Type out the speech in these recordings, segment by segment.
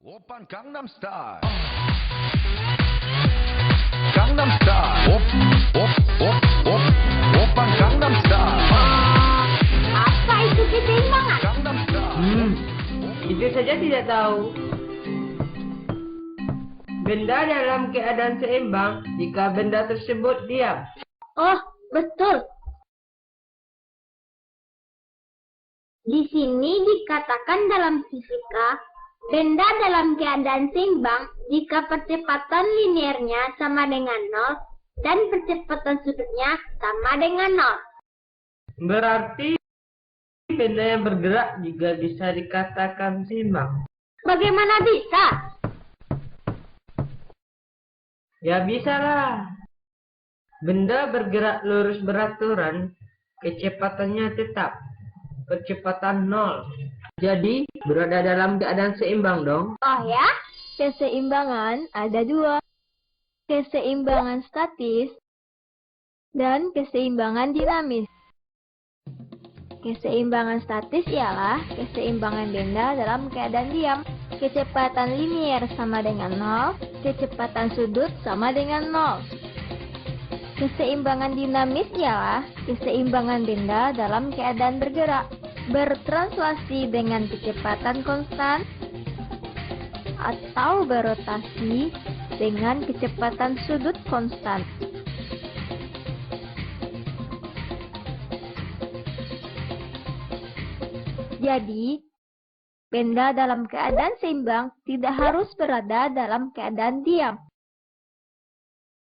Oppan Gangnam Style. Gangnam Style. Oppan Gangnam Style. Apa itu keseimbangan? Gangnam Style. Itu saja tidak tahu. Benda dalam keadaan seimbang jika benda tersebut diam. Oh, betul. Di sini dikatakan dalam fisika, benda dalam keadaan seimbang jika percepatan linearnya sama dengan 0 dan percepatan sudutnya sama dengan 0. Berarti benda yang bergerak juga bisa dikatakan seimbang. Bagaimana bisa? Ya bisalah. Benda bergerak lurus beraturan, kecepatannya tetap. Kecepatan 0. Jadi, berada dalam keadaan seimbang dong. Oh ya? Keseimbangan ada dua, keseimbangan statis dan keseimbangan dinamis. Keseimbangan statis ialah keseimbangan benda dalam keadaan diam. Kecepatan linier sama dengan 0, kecepatan sudut sama dengan 0. Keseimbangan dinamis ialah keseimbangan benda dalam keadaan bergerak, bertranslasi dengan kecepatan konstan, atau berotasi dengan kecepatan sudut konstan. Jadi, benda dalam keadaan seimbang tidak harus berada dalam keadaan diam.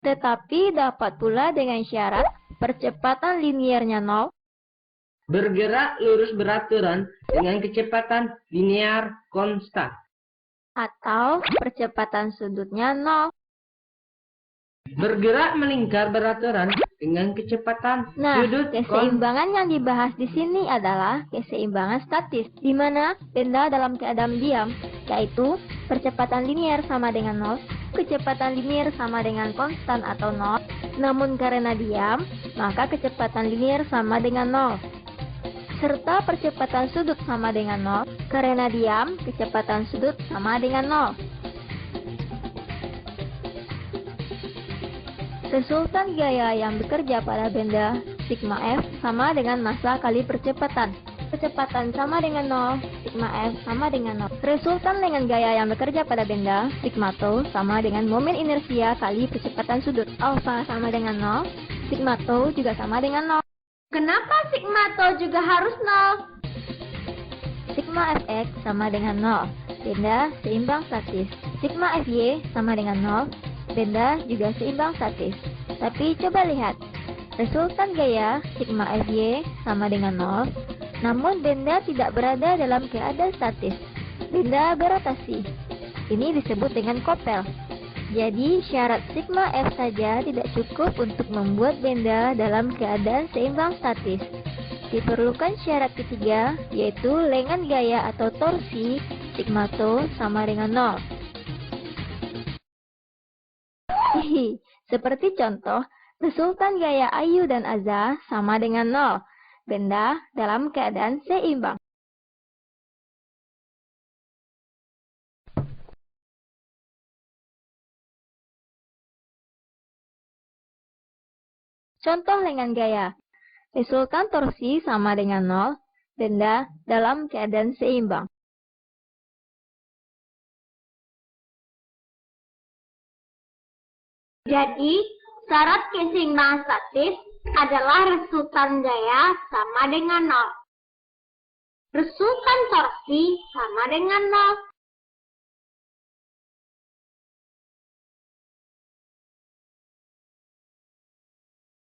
Tetapi dapat pula dengan syarat percepatan liniernya 0, Bergerak lurus beraturan dengan kecepatan linear konstan. atau percepatan sudutnya 0. Bergerak melingkar beraturan dengan kecepatan Nah, sudut keseimbangan yang dibahas di sini adalah keseimbangan statis, di mana benda dalam keadaan diam, yaitu percepatan linier sama dengan 0, kecepatan linier sama dengan konstan atau 0, namun karena diam, maka kecepatan linier sama dengan 0. Serta percepatan sudut sama dengan 0, karena diam, kecepatan sudut sama dengan 0. Resultan gaya yang bekerja pada benda sigma F sama dengan massa kali percepatan. Kecepatan sama dengan 0, sigma F sama dengan 0. Resultan dengan gaya yang bekerja pada benda sigma tau sama dengan momen inersia kali percepatan sudut. Alpha sama dengan 0, sigma tau juga sama dengan 0. Kenapa sigma tau juga harus 0? Sigma Fx sama dengan 0, benda seimbang statis. Sigma Fy sama dengan 0, benda juga seimbang statis. Tapi coba lihat, resultan gaya sigma Fy sama dengan 0, namun benda tidak berada dalam keadaan statis. Benda berotasi. Ini disebut dengan kopel. Jadi syarat sigma F saja tidak cukup untuk membuat benda dalam keadaan seimbang statis. Diperlukan syarat ketiga, yaitu lengan gaya atau torsi sigma tau sama dengan 0. Hihi, seperti contoh, resultan gaya Ayu dan Aza sama dengan 0. Benda dalam keadaan seimbang. Contoh lengan gaya. Resultan torsi sama dengan 0. Benda dalam keadaan seimbang. Jadi, syarat keseimbangan statis adalah resultan gaya sama dengan 0. Resultan torsi sama dengan 0.